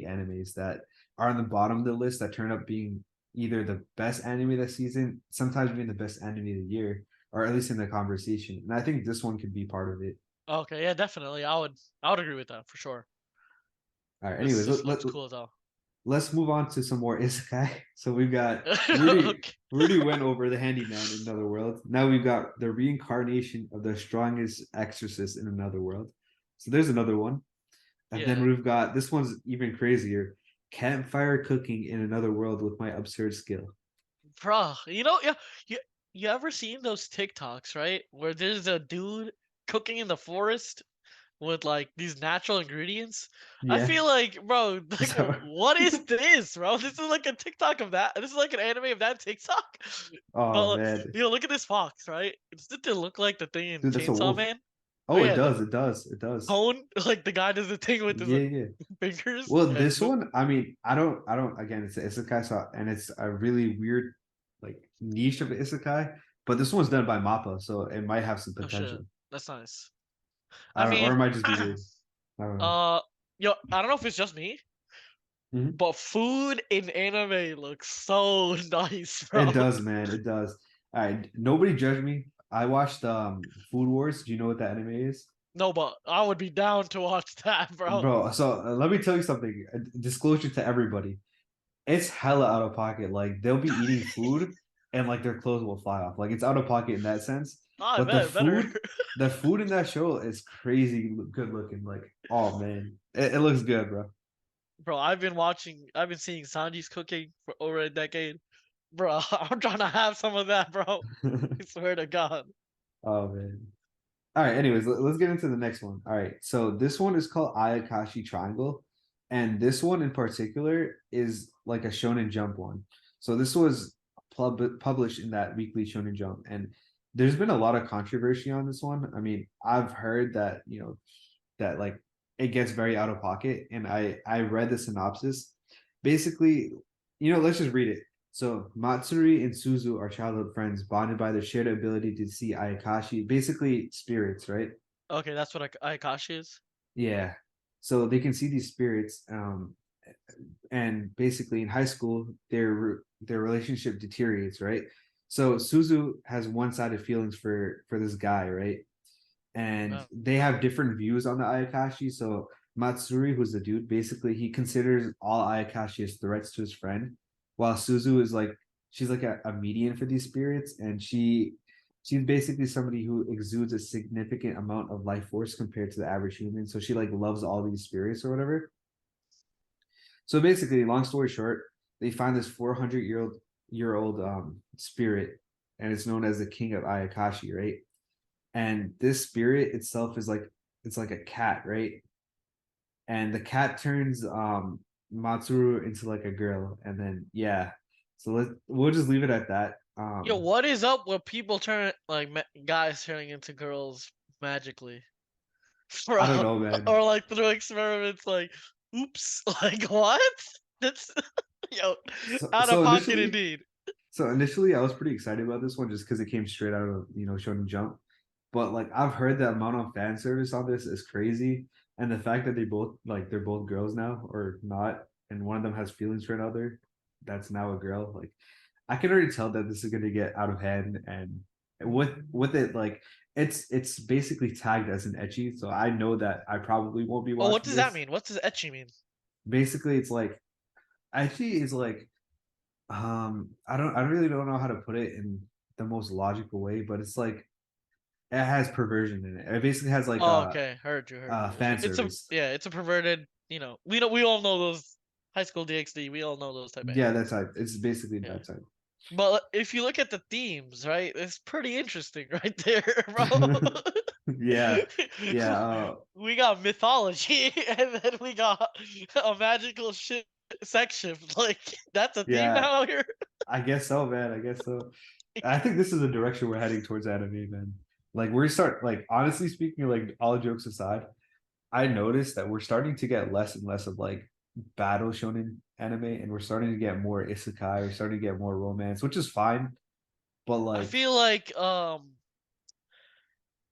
animes that are on the bottom of the list that turn up being either the best anime that season, sometimes being the best anime of the year, or at least in the conversation. And I think this one could be part of it. Okay, yeah, definitely. I would agree with that for sure. All right. This Anyways, this looks cool as hell. let's move on to some more isekai. So we've got Rudy. Okay. Rudy went over the handyman in another world. Now we've got the reincarnation of the strongest exorcist in another world. So there's another one. And then Yeah. we've got this one's even crazier. Campfire cooking in another world with my absurd skill. Bro, yeah, you ever seen those TikToks, right? Where there's a dude cooking in the forest with like these natural ingredients? I Yeah. feel like, bro, like So, what is this, bro? This is like a TikTok of that. This is like an anime of that TikTok. oh But man, look at this fox, right? Doesn't it look like the thing in dude, that's a Chainsaw wolf. Man? Oh Oh, it yeah, the does. It does. It does. cone, like the guy does the thing with his Yeah, yeah. fingers. Well, Yeah, this one, I mean, I don't. Again, it's an isekai, so and it's a really weird, like niche of isekai. But this one's done by Mappa, so it might have some oh shit, potential. that's nice. I I don't, or mean, it might just be weird. I don't know. uh, I don't know if it's just me, Mhm. but food in anime looks so nice, bro. It does, man. It does. All right, nobody judge me. I watched Food Wars. Do you know what that anime is? No, but I would be down to watch that, bro. Bro, so let me tell you something. A disclosure to everybody. It's hella out of pocket. Like they'll be eating food and like their clothes will fly off. Like it's out of pocket in that sense. I But bet better. the food in that show is crazy good looking. Like, oh man. It looks good, bro. Bro, I've been seeing Sanji's cooking for over a decade. Bro, I'm trying to have some of that, bro. I swear to God. Oh man. All right, anyways, let's get into the next one. All right. So this one is called Ayakashi Triangle. And this one in particular is like a Shonen Jump one. So this was published in that weekly Shonen Jump. And there's been a lot of controversy on this one. I mean, I've heard that, that like it gets very out of pocket. And I read the synopsis. Basically, let's just read it. So Matsuri and Suzu are childhood friends, bonded by their shared ability to see Ayakashi, basically spirits, right? Okay, that's what Ayakashi is. Yeah. So they can see these spirits, and basically in high school, their relationship deteriorates, right? So Suzu has one-sided feelings for this guy, right? And Uh, they have different views on the Ayakashi. So Matsuri, who's the dude, basically he considers all Ayakashi as threats to his friend, while Suzu is like she's like a median for these spirits, and she's basically somebody who exudes a significant amount of life force compared to the average human. So she like loves all these spirits or whatever. So basically, long story short, they find this 400-year old spirit, and it's known as the King of Ayakashi, right? And this spirit itself is like it's like a cat, right? And the cat turns Matsuru into like a girl, and then yeah. So we'll just leave it at that. what is up with people turning like guys turning into girls magically, bro? I don't know, man. Or like through experiments, like, oops, like what? That's yo So out of so pocket initially, indeed. so initially, I was pretty excited about this one just because it came straight out of Shonen Jump. But like I've heard the amount of fan service on this is crazy, and the fact that they're both girls now or not, and one of them has feelings for another, that's now a girl. Like I can already tell that this is going to get out of hand, and with it, like it's basically tagged as an etchy, so I know that I probably won't be Oh, what watching does that this. mean? What does etchy mean? Basically, it's like etchy is like I really don't know how to put it in the most logical way, but it's like it has perversion in it. It basically has like Oh, okay, heard you. fan It's service. a perverted. We all know those high school DxD. We all know those type of Yeah, animes. that's type. It's basically Yeah. that type. But if you look at the themes, right, it's pretty interesting right there, bro. Yeah, yeah. We got mythology, and then we got a magical shit sex shift. Like that's a theme Yeah, now here. I guess so, man. I guess so. I think this is the direction we're heading towards anime, man. Like we're start like honestly speaking, like all jokes aside, I noticed that we're starting to get less and less of like battle shonen anime, and we're starting to get more isekai. We're starting to get more romance, which is fine. But I like, feel like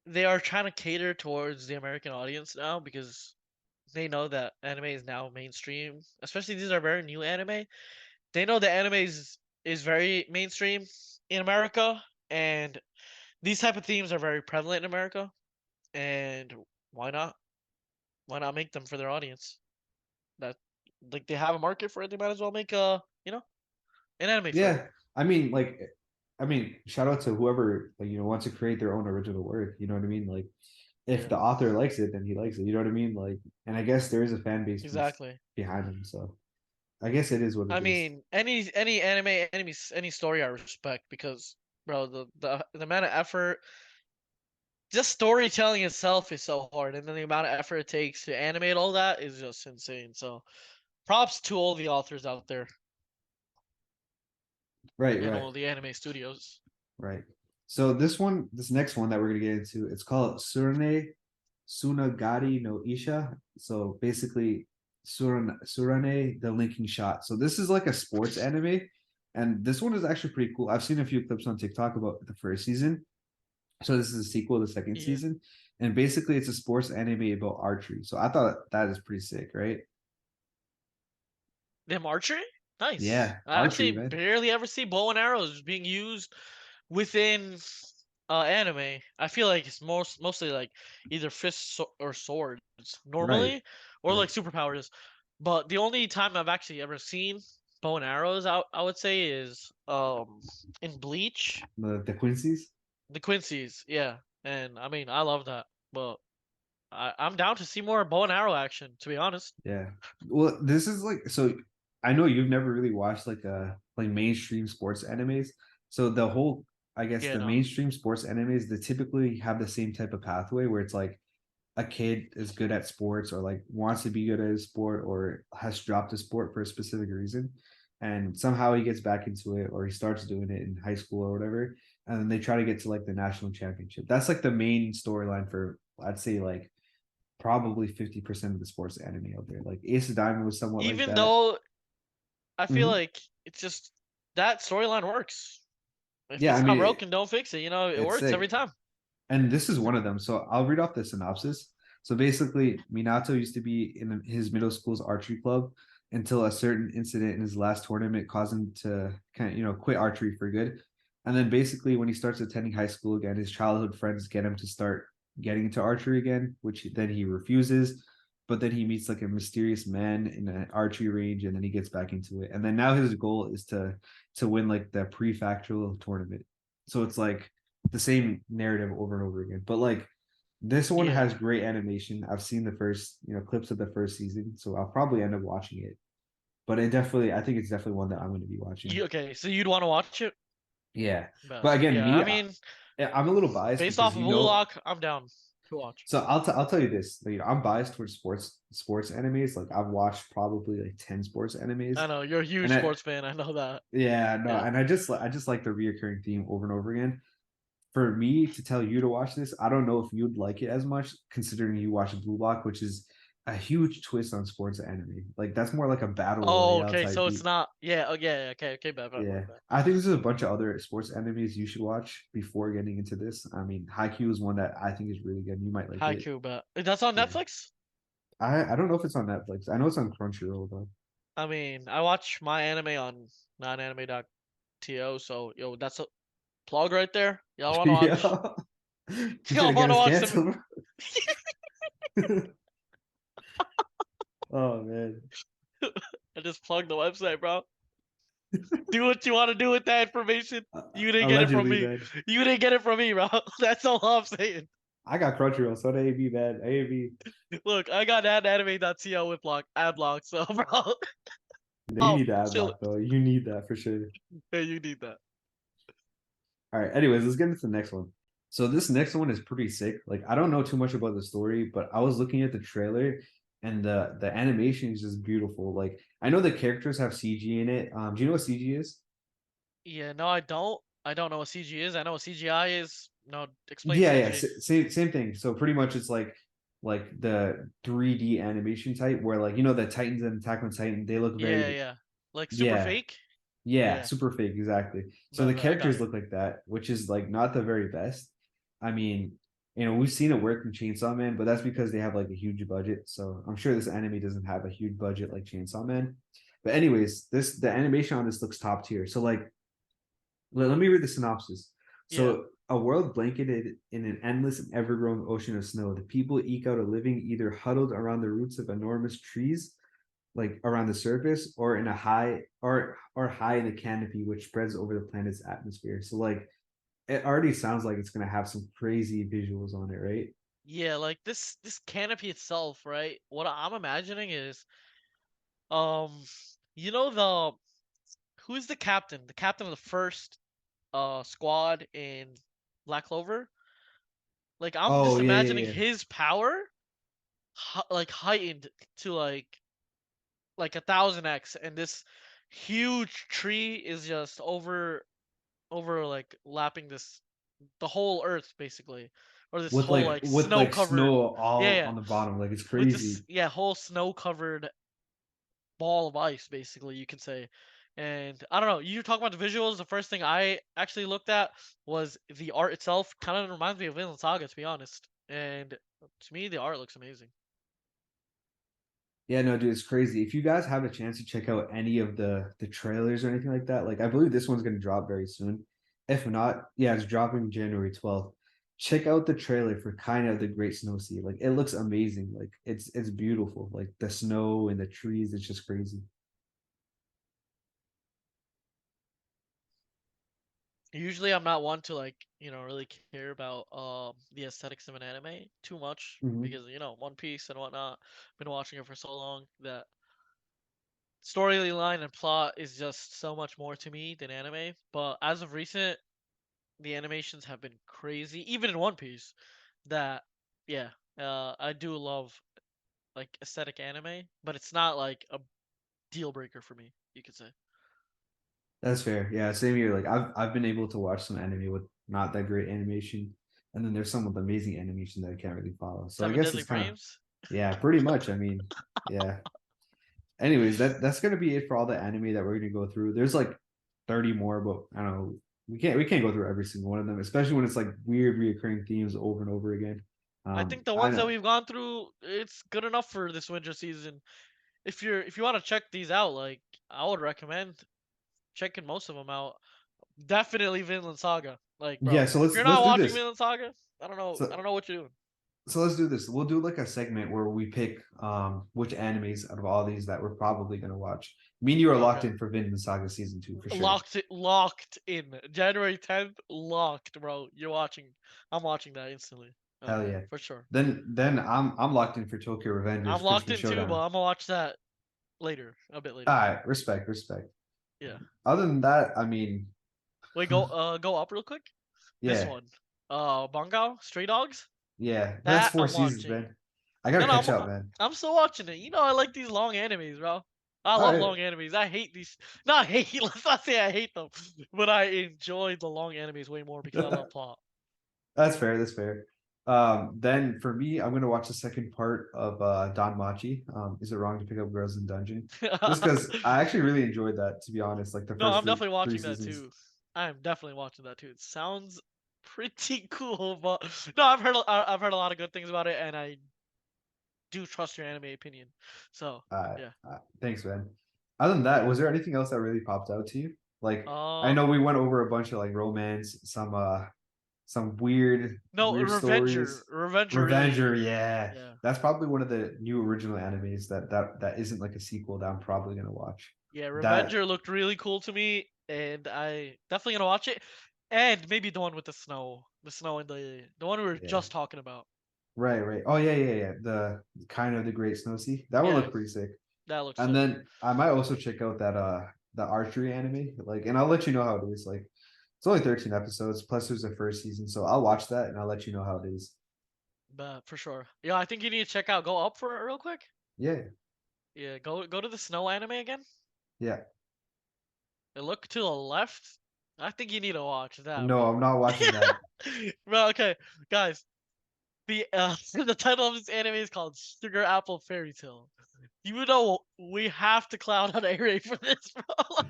they are trying to cater towards the American audience now because they know that anime is now mainstream. Especially these are very new anime. They know that anime is very mainstream in America, and these type of themes are very prevalent in America. And why not? Why not make them for their audience? That like they have a market for it. They might as well make an anime for it. Yeah, I mean, like, I mean, shout out to whoever like wants to create their own original work. You know what I mean? Like, if Yeah, the author likes it, then he likes it. You know what I mean? Like, and I guess there is a fan base exactly. behind him, so I guess it is what I it is. mean, any anime, any story I respect because, bro, the amount of effort, just storytelling itself is so hard, and then the amount of effort it takes to animate all that is just insane. So, props to all the authors out there Right, and right, all the anime studios. right. So this next one that we're gonna get into, it's called Surane Sunagari no Isha. So basically, Surane, the linking shot. So this is like a sports anime, and this one is actually pretty cool. I've seen a few clips on TikTok about the first season. So this is a sequel to the second Yeah, season, and basically it's a sports anime about archery. So I thought that is pretty sick, right? them archery, nice. Yeah, I archery, actually man. barely ever see bow and arrows being used within anime. I feel like it's mostly like either fists or swords Right, normally, or right. like superpowers. But the only time I've actually ever seen bow and arrows out, I would say, is in Bleach, The Quincy's. the Quincy's, yeah. And I mean, I love that, but I'm down to see more bow and arrow action, to be honest. Yeah. Well, this is like so. I know you've never really watched like mainstream sports animes. So the whole, I guess, Yeah, the no. mainstream sports animes, they typically have the same type of pathway where it's like a kid is good at sports or like wants to be good at a sport or has dropped a sport for a specific reason, and somehow he gets back into it or he starts doing it in high school or whatever, and then they try to get to like the national championship. That's like the main storyline for, I'd say, like probably 50% of the sports anime out there. Like Ace of Diamond was somewhat like Even that. though I feel Hmm. like it's just that storyline works. If Yeah, I it's not mean broken, don't fix it. It it's works every sick. time. And this is one of them. So I'll read off the synopsis. So basically, Minato used to be in his middle school's archery club until a certain incident in his last tournament caused him to kind of, quit archery for good. And then basically, when he starts attending high school again, his childhood friends get him to start getting into archery again, which then he refuses. But then he meets like a mysterious man in an archery range, and then he gets back into it. And then now his goal is to win like the prefectural tournament. So it's like the same narrative over and over again. But like this one Yeah. has great animation. I've seen the first, clips of the first season, so I'll probably end up watching it. But I think it's definitely one that I'm going to be watching. Okay, so you'd want to watch it? Yeah, Bet. but again, Yeah, I me, mean, I'm a little biased based because off of Blue Lock, I'm down to watch. So I'll tell you this. I'm biased towards sports animes. Like I've watched probably like 10 sports animes, I know you're a and huge sports fan. I know that. yeah, no, Yeah. and I just like the reoccurring theme over and over again. For me to tell you to watch this, I don't know if you'd like it as much, considering you watch Blue Lock, which is a huge twist on sports anime. Like that's more like a battle Oh, royale okay. type So it's beat. not. Yeah. Oh, yeah. Okay. Okay. Bet. Bet. Yeah, Bet. Bet. I think there's a bunch of other sports animes you should watch before getting into this. I mean, Haikyuu is one that I think is really good. You might like it. Haiku. Bet. That's on Yeah, Netflix. I don't know if it's on Netflix. I know it's on Crunchyroll though. I mean, I watch my anime on nonanime.to. So yo, that's a plug right there. Y'all want to watch? Yeah, you trying Y'all to get want to us watch some? canceled? Oh man, I just plugged the website, bro. Do what you want to do with that information. You didn't get it from allegedly, me. man. You didn't get it from me, bro. That's all I'm saying. I got Crunchyroll, so the AV, man. AV. Look, I got anime.co with ad block, so bro. You Oh, need the ad chill. block though. You need that for sure. Hey, you need that. All right. Anyways, let's get into the next one. So this next one is pretty sick. Like I don't know too much about the story, but I was looking at the trailer and the animation is just beautiful. Like I know the characters have CG in it. Do you know what CG is? Yeah, no, I don't. I don't know what CG is. I know what CGI is. No, explain Yeah, yeah, CG. same thing. So pretty much it's like the 3D animation type where like the Titans and Attack on Titan, they look Yeah, very, yeah. Like super yeah, fake. yeah, Yeah, super fake, exactly. So the but I got characters it. look like that, which is like not the very best. I mean, we've seen it work in Chainsaw Man, but that's because they have like a huge budget. So I'm sure this anime doesn't have a huge budget like Chainsaw Man. But anyways, the animation on this looks top tier. So like let me read the synopsis. Yeah. So, a world blanketed in an endless and ever growing ocean of snow, the people eke out a living either huddled around the roots of enormous trees, like around the surface, or in a high or high in a canopy which spreads over the planet's atmosphere. So, like, it already sounds like it's gonna have some crazy visuals on it, right? Yeah, like this canopy itself, right? What I'm imagining is um you know the who's the captain? The captain of the first squad in Black Clover? Like I'm Oh just yeah, imagining yeah, yeah. his power like heightened to like 1000x, and this huge tree is just over like lapping this the whole earth basically, or this whole like With snow like covered, snow yeah, all yeah, on the bottom, like it's with this, crazy. yeah, whole snow covered ball of ice basically, you could say. And I don't know, you talk about the visuals, the first thing I actually looked at was the art itself. Kind of reminds me of Vinland Saga, to be honest, and to me the art looks amazing. Yeah, no, dude, it's crazy. If you guys have a chance to check out any of the trailers or anything like that, like I believe this one's gonna drop very soon. If not, yeah, it's dropping January 12th. Check out the trailer for kind of the Great Snow Sea. Like it looks amazing. Like it's beautiful. Like the snow and the trees, it's just crazy. Usually I'm not one to like, really care about the aesthetics of an anime too much Hmm. because One Piece and whatnot. Been watching it for so long that storyline and plot is just so much more to me than anime. But as of recent, the animations have been crazy, even in One Piece. That yeah, I do love like aesthetic anime, but it's not like a deal breaker for me, you could say. That's fair. Yeah, same here. Like I've been able to watch some anime with not that great animation, and then there's some with amazing animation that I can't really follow. So I Seven guess Deadly it's kind of Frames. yeah, pretty much. I mean, yeah. Anyways, that's gonna be it for all the anime that we're gonna go through. There's like 30 more, but I don't know. We can't go through every single one of them, especially when it's like weird reoccurring themes over and over again. I think the I ones that know. we've gone through, it's good enough for this winter season. If you want to check these out, like I would recommend checking most of them out. Definitely Vinland Saga. Like, Yeah, bro, so if you're let's not do watching this. Vinland Saga, I don't know. I So don't know what you're doing. so let's do this. We'll do like a segment where we pick which animes out of all these that we're probably gonna watch. Me and you are locked Okay. in for Vinland Saga season 2 for sure. Locked in. January 10th, locked, bro. You're watching. I'm watching that instantly. Hell yeah. For sure. Then I'm locked in for Tokyo I'm Revengers locked Christmas in too, but Showdown. I'm gonna watch that later, a bit All later. right, respect, respect. Yeah. Other than that, I mean, Wait, go up real quick. This yeah, one. Bungo, Stray Dogs. yeah. But that's That four I'm seasons, watching. man. I gotta No, no, catch up, man. I'm still watching it. I like these long animes, bro. I All love right, long animes. I hate these. Not hate. Let's not say I hate them, but I enjoy the long animes way more because I love plot. that's fair. That's fair. Then for me, I'm gonna watch the second part of Don Machi. Is it wrong to pick up Girls in Dungeon? Just because I actually really enjoyed that, to be honest. Like the No, first I'm three definitely three watching that seasons. too. I'm definitely watching that too. It sounds pretty cool, but no, I've heard a lot of good things about it, and I do trust your anime opinion. So yeah. Thanks, man. Other than that, was there anything else that really popped out to you? Like I Uh, know we went over a bunch of like romance, some weird no, stories. Revenger really, Revenger, yeah. yeah. That's probably one of the new original animes that isn't like a sequel that I'm probably gonna watch. Yeah, That Revenger looked really cool to me, and I definitely gonna watch it. And maybe the one with the snow and the one we were yeah. just talking about. Right, right. Oh yeah, yeah, yeah. The kind of the Great Snow Sea. That would Yeah, look pretty sick. that looks And sick. then I might also check out that the archery anime. Like, and I'll let you know how it is. Like it's only 13 episodes, plus there's a first season. So I'll watch that and I'll let you know how it is. But for sure. Yeah, I think you need to check out. Go up for it real quick. Yeah. Yeah, go to the snow anime again. Yeah. And look to the left. I think you need to watch that, No, bro. I'm not watching that. Bro, okay, guys. The the title of this anime is called Sugar Apple Fairy Tale. You know we have to clown on A-Ray for this, bro.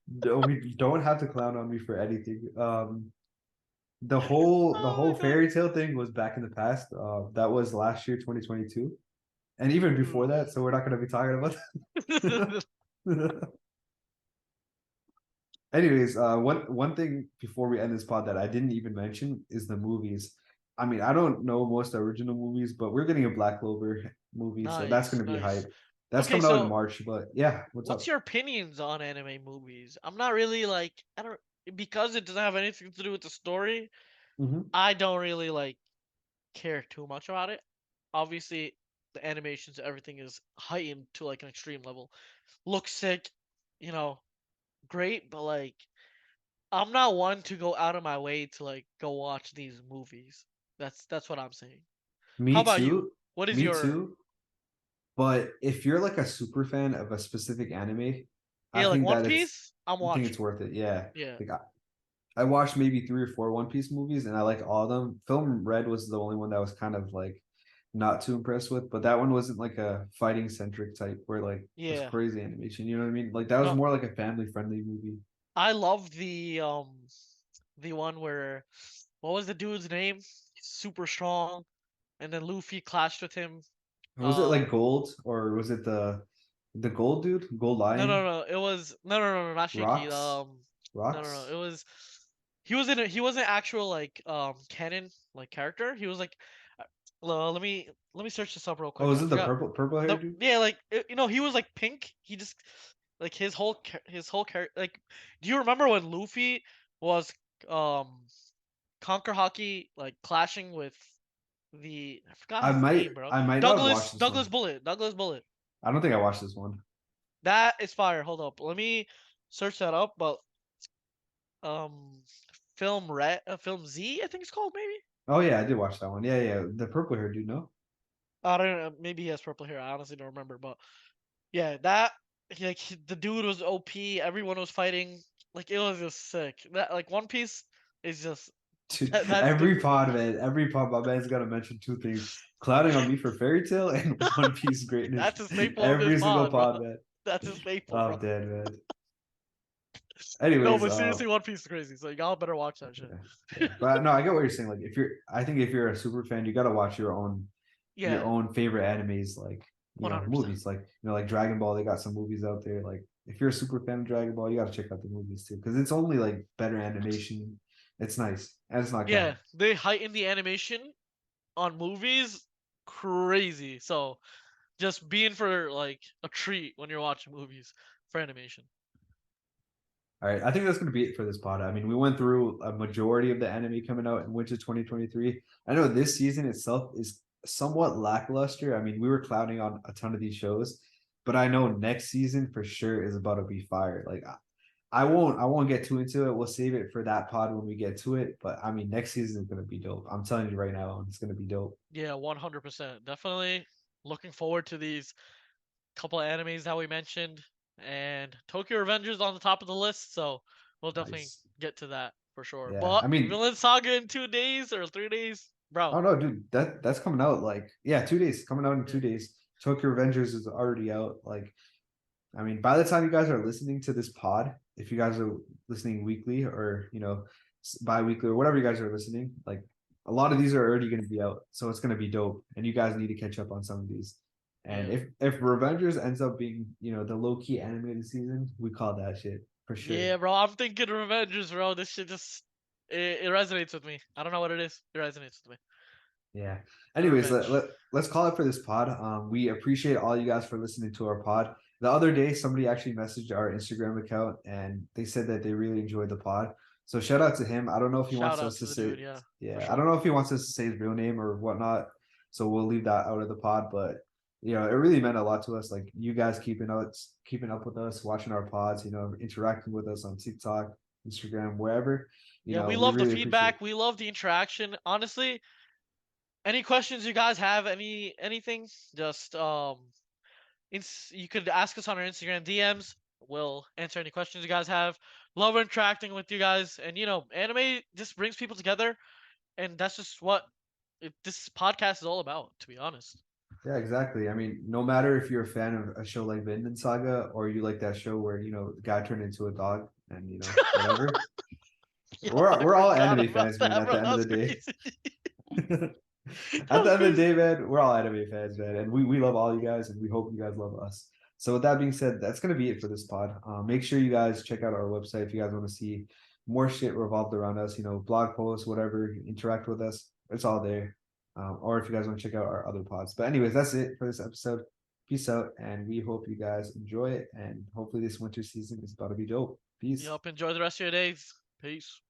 No, you don't have to clown on me for anything. the whole Oh my fairy tale thing was back in the past. That was last year, 2022, and even before god. that. So we're not going to be talking about that. Anyways, one thing before we end this pod that I didn't even mention is the movies. I mean, I don't know most original movies, but we're getting a Black Clover movie, so that's Nice, going to be nice. hype. That's Okay, coming out in so March. But yeah, what's what's up? your opinions on anime movies? I'm not really like I don't because it doesn't have anything to do with the story. Hmm. I don't really like care too much about it. Obviously, the animations, everything is heightened to like an extreme level. Looks sick, you know, great, but like I'm not one to go out of my way to like go watch these movies. That's what I'm saying. How Me about you? too. What is Me your too. But if you're like a super fan of a specific anime, I yeah, like think One that it's Piece? I'm I think it's watching. worth it. Yeah. Yeah. Like I watched maybe three or four One Piece movies and I like all of them. Film Red was the only one that was kind of like not too impressed with, but that one wasn't like a fighting centric type where like it was Yeah. crazy animation. You know what I mean? Like that was No, more like a family friendly movie. I love the one where what was the dude's name? He's super strong, and then Luffy clashed with him. Was it like Um, Gold or was it the Gold dude? Gold no, no, Lion? no, it was no, not Shinky. Rocks? No, Rocks? it was he wasn't actual like canon like character. He was like, let me search this up real Oh, quick. is I it the forgot purple hair the dude? yeah like you know he was like pink. He just like his whole character like. Do you remember when Luffy was um Conquer Hockey like clashing with the I forgot I his might name, bro. I might not have Douglas watched this Douglas one. Bullet. Douglas Bullet. I don't think I watched this one. That is fire. Hold up. Let me search that up. But um film Z I think it's called maybe. Oh yeah, I did watch that one. Yeah, yeah. The purple hair dude, no? I don't know. Maybe he has purple hair. I honestly don't remember. But yeah, that the dude was OP. Everyone was fighting. Like it was just sick. That like One Piece is just Dude, that's good every for me. pod, man, every pod, my man's got to mention two things: clouding on me for Fairy Tale and One Piece greatness. That's a staple of this Every single pod, bro. pod, man. That's a staple, Oh, bro. I'm dead, man. No, Anyways, but seriously, One Piece is crazy. So y'all better watch that shit. yeah, yeah. But no, I get what you're saying. Like, I think if you're a super fan, you got to watch your Yeah, own favorite animes, like 100%. movies, like like Dragon Ball. They got some movies out there. Like, if you're a super fan of Dragon Ball, you got to check out the movies too, because it's only like better animation. It's nice, and it's not Yeah, canon. they heighten the animation on movies crazy. So just being for like a treat when you're watching movies for animation. All right, I think that's going to be it for this pod. I mean, we went through a majority of the anime coming out in winter 2023. I know this season itself is somewhat lackluster. I mean, we were clowning on a ton of these shows, but I know next season for sure is about to be fire. Like I won't get too into it. We'll save it for that pod when we get to it. But I mean, next season is going to be dope. I'm telling you right now, it's going to be dope. Yeah, 100%. Definitely looking forward to these couple of animes that we mentioned, and Tokyo Revengers on the top of the list. So we'll definitely Nice. get to that for sure. Yeah. But I mean, Villain Saga in 2 days or 3 days, bro. oh no, dude, that's coming out like yeah, 2 days coming out in Yeah, 2 days. Tokyo Revengers is already out. Like I mean, by the time you guys are listening to this pod, if you guys are listening weekly or bi-weekly or whatever you guys are listening, like a lot of these are already going to be out, so it's going to be dope, and you guys need to catch up on some of these. And yeah, if Revengers ends up being the low key animated season, we call that shit for sure. yeah, bro. I'm thinking Revengers, bro. This shit just it resonates with me. I don't know what it is. It resonates with me. Yeah. The Anyways, revenge. let's call it for this pod. We appreciate all you guys for listening to our pod. The other day, somebody actually messaged our Instagram account and they said that they really enjoyed the pod. So shout out to him. I don't know if he Shout wants out us to to the say, dude. Yeah, for yeah, I don't sure. know if he wants us to say his real name or whatnot. So we'll leave that out of the pod. But it really meant a lot to us. Like you guys keeping up with us, watching our pods, interacting with us on TikTok, Instagram, wherever. Yeah, we We love the really appreciate feedback. We love the interaction. Honestly, any questions you guys have, anything, just you could ask us on our Instagram DMs. We'll answer any questions you guys have. Love interacting with you guys, and anime just brings people together, and that's just what this podcast is all about. To be honest. Yeah, exactly. I mean, no matter if you're a fan of a show like Vinland Saga or you like that show where, the guy turned into a dog and, whatever. Yo, I We're all forgot anime about fans, man. that, At bro. the end of That's the day, crazy. at That the was end of the crazy. day, man, we're all anime fans, man, and we love all you guys, and we hope you guys love us. So with that being said, that's gonna be it for this pod. Make sure you guys check out our website if you guys want to see more shit revolved around us. You know, blog posts, whatever. Interact with us. It's all there. Or if you guys want to check out our other pods. But anyways, that's it for this episode. Peace out, and we hope you guys enjoy it. And hopefully, this winter season is about to be dope. Peace. Yup, enjoy the rest of your days. Peace.